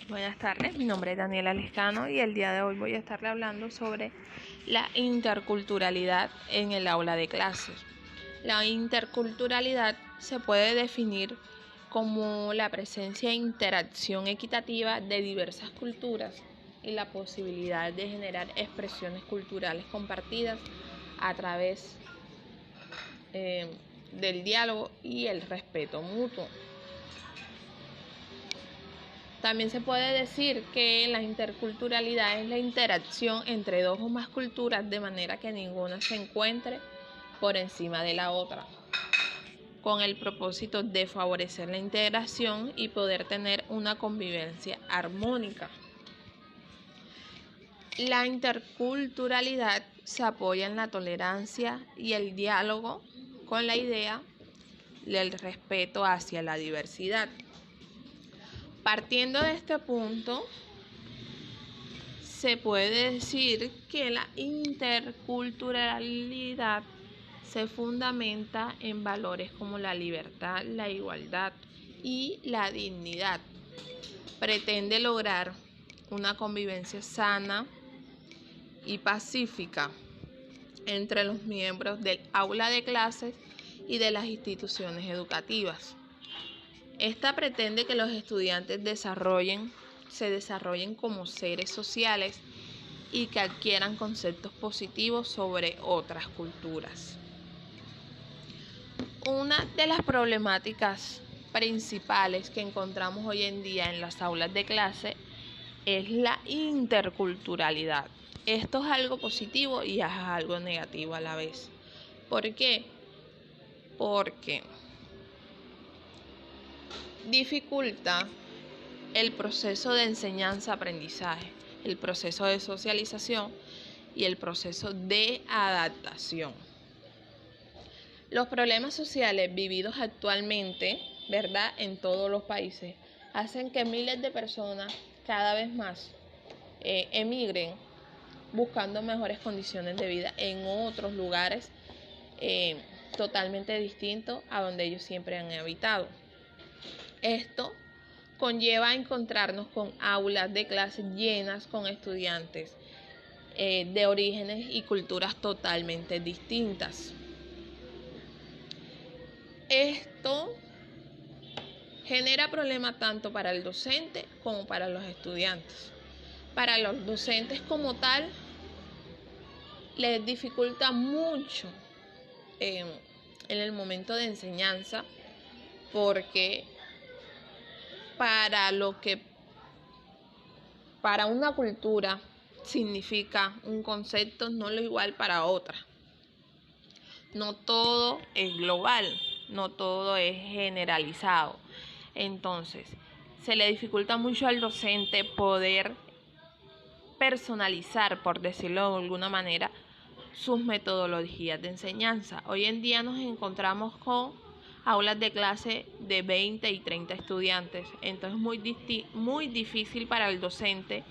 Buenas tardes, mi nombre es Daniela Lescano y el día de hoy voy a estarle hablando sobre la interculturalidad en el aula de clases. La interculturalidad se puede definir como la presencia e interacción equitativa de diversas culturas y la posibilidad de generar expresiones culturales compartidas a través del diálogo y el respeto mutuo. También se puede decir que la interculturalidad es la interacción entre dos o más culturas de manera que ninguna se encuentre por encima de la otra, con el propósito de favorecer la integración y poder tener una convivencia armónica. La interculturalidad se apoya en la tolerancia y el diálogo con la idea del respeto hacia la diversidad. Partiendo de este punto, se puede decir que la interculturalidad se fundamenta en valores como la libertad, la igualdad y la dignidad. Pretende lograr una convivencia sana y pacífica entre los miembros del aula de clases y de las instituciones educativas. Esta pretende que los estudiantes se desarrollen como seres sociales y que adquieran conceptos positivos sobre otras culturas. Una de las problemáticas principales que encontramos hoy en día en las aulas de clase es la interculturalidad. Esto es algo positivo y es algo negativo a la vez. ¿Por qué? Porque dificulta el proceso de enseñanza-aprendizaje, el proceso de socialización y el proceso de adaptación. Los problemas sociales vividos actualmente, ¿verdad?, en todos los países, hacen que miles de personas cada vez más emigren buscando mejores condiciones de vida en otros lugares totalmente distintos a donde ellos siempre han habitado. Esto conlleva a encontrarnos con aulas de clases llenas con estudiantes de orígenes y culturas totalmente distintas. Esto genera problemas tanto para el docente como para los estudiantes. Para los docentes como tal, les dificulta mucho en el momento de enseñanza, porque para una cultura significa un concepto, no lo igual para otra. No todo es global, no todo es generalizado. Entonces, se le dificulta mucho al docente poder personalizar, por decirlo de alguna manera, sus metodologías de enseñanza. Hoy en día nos encontramos con aulas de clase de 20 y 30 estudiantes, entonces muy difícil para el docente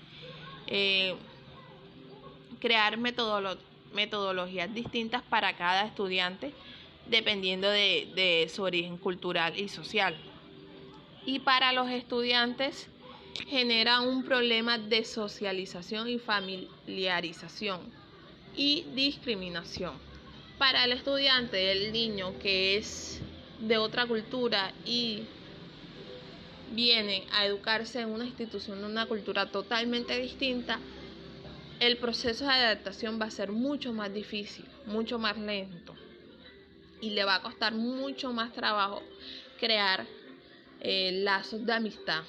crear metodologías distintas para cada estudiante dependiendo de su origen cultural y social. Y para los estudiantes genera un problema de socialización y familiarización y discriminación. Para el estudiante, el niño que es de otra cultura y viene a educarse en una institución de una cultura totalmente distinta, el proceso de adaptación va a ser mucho más difícil, mucho más lento y le va a costar mucho más trabajo crear lazos de amistad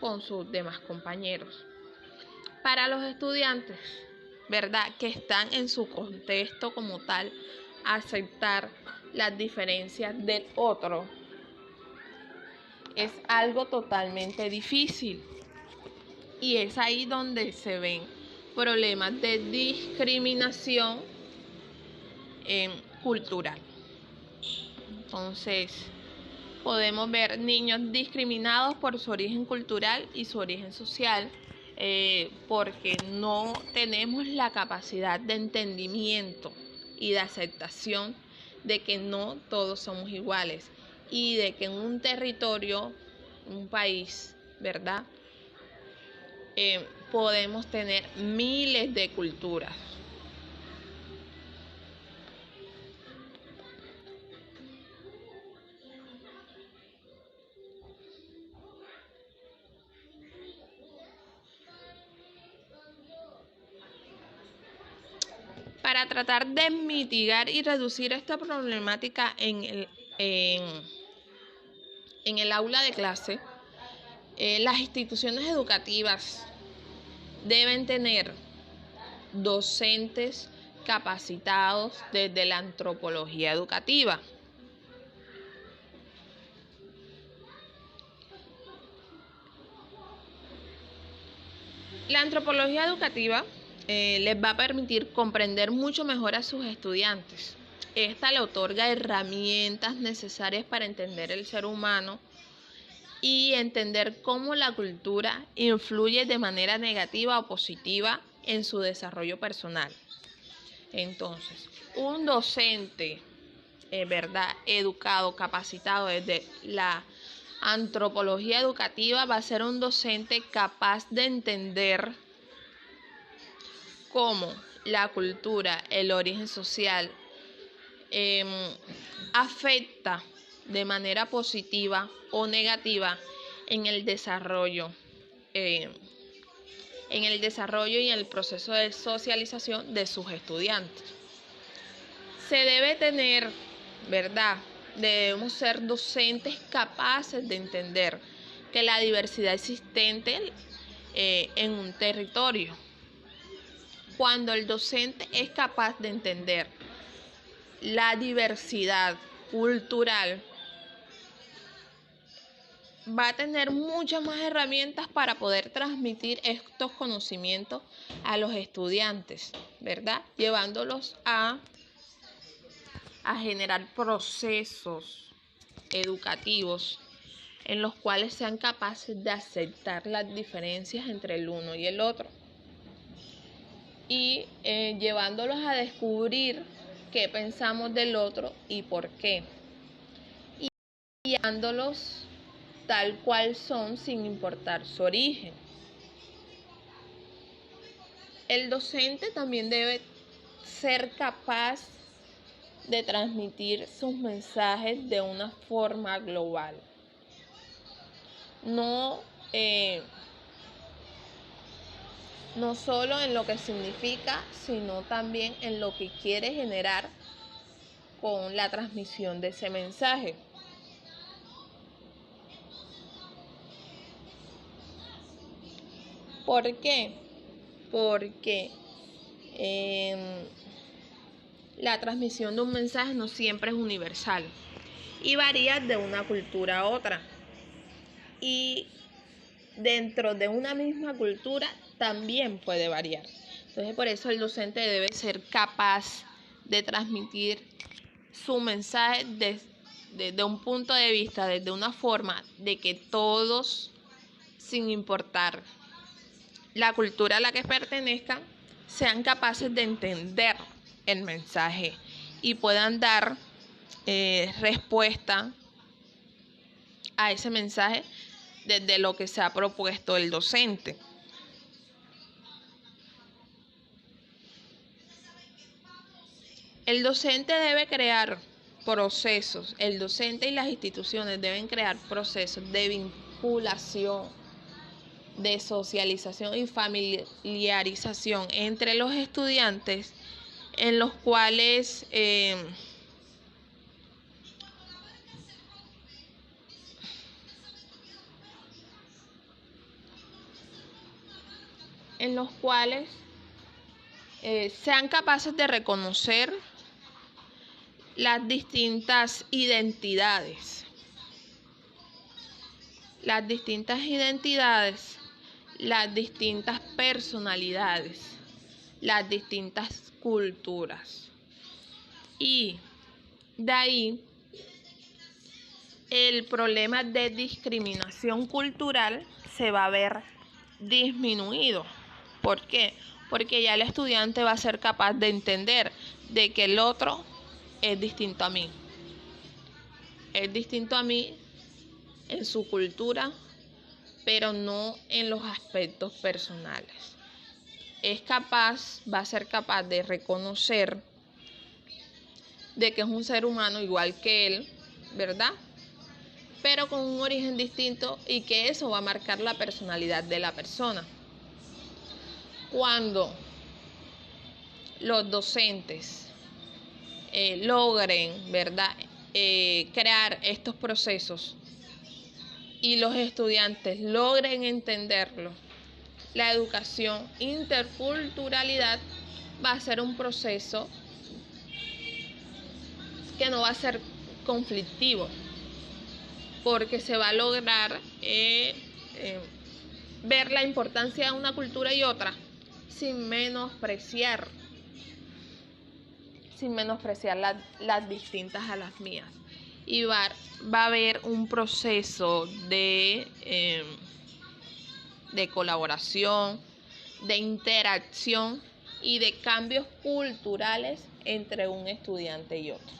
con sus demás compañeros. Para los estudiantes, ¿verdad?, que están en su contexto como tal, aceptar las diferencias del otro es algo totalmente difícil, y es ahí donde se ven problemas de discriminación cultural. Entonces, podemos ver niños discriminados por su origen cultural y su origen social, porque no tenemos la capacidad de entendimiento y de aceptación de que no todos somos iguales y de que en un territorio, un país, ¿verdad?, podemos tener miles de culturas. Para tratar de mitigar y reducir esta problemática en el aula de clase, las instituciones educativas deben tener docentes capacitados desde la antropología educativa. La antropología educativa les va a permitir comprender mucho mejor a sus estudiantes. Esta le otorga herramientas necesarias para entender el ser humano y entender cómo la cultura influye de manera negativa o positiva en su desarrollo personal. Entonces, un docente, educado, capacitado desde la antropología educativa va a ser un docente capaz de entender cómo la cultura, el origen social, afecta de manera positiva o negativa en el desarrollo y en el proceso de socialización de sus estudiantes. Se debe tener, debemos ser docentes capaces de entender que la diversidad existente en un territorio. Cuando el docente es capaz de entender la diversidad cultural, va a tener muchas más herramientas para poder transmitir estos conocimientos a los estudiantes, llevándolos a generar procesos educativos en los cuales sean capaces de aceptar las diferencias entre el uno y el otro y llevándolos a descubrir qué pensamos del otro y por qué, y guiándolos tal cual son sin importar su origen. El docente también debe ser capaz de transmitir sus mensajes de una forma global. No solo en lo que significa, sino también en lo que quiere generar con la transmisión de ese mensaje. ¿Por qué? Porque la transmisión de un mensaje no siempre es universal y varía de una cultura a otra. Y dentro de una misma cultura también puede variar. Entonces, por eso el docente debe ser capaz de transmitir su mensaje desde un punto de vista, desde una forma de que todos, sin importar la cultura a la que pertenezcan, sean capaces de entender el mensaje y puedan dar respuesta a ese mensaje desde lo que se ha propuesto el docente. El docente debe crear procesos, el docente y las instituciones deben crear procesos de vinculación, de socialización y familiarización entre los estudiantes, en los cuales sean capaces de reconocer las distintas identidades, las distintas personalidades, las distintas culturas. Y de ahí el problema de discriminación cultural se va a ver disminuido. ¿Por qué? Porque ya el estudiante va a ser capaz de entender de que el otro es distinto a mí. Es distinto a mí en su cultura, pero no en los aspectos personales. Va a ser capaz de reconocer de que es un ser humano igual que él, ¿verdad? Pero con un origen distinto, y que eso va a marcar la personalidad de la persona. Cuando los docentes logren, ¿verdad?, crear estos procesos y los estudiantes logren entenderlo, la educación interculturalidad va a ser un proceso que no va a ser conflictivo, porque se va a lograr ver la importancia de una cultura y otra sin menospreciar las distintas a las mías. Y va a haber un proceso de colaboración, de interacción y de cambios culturales entre un estudiante y otro.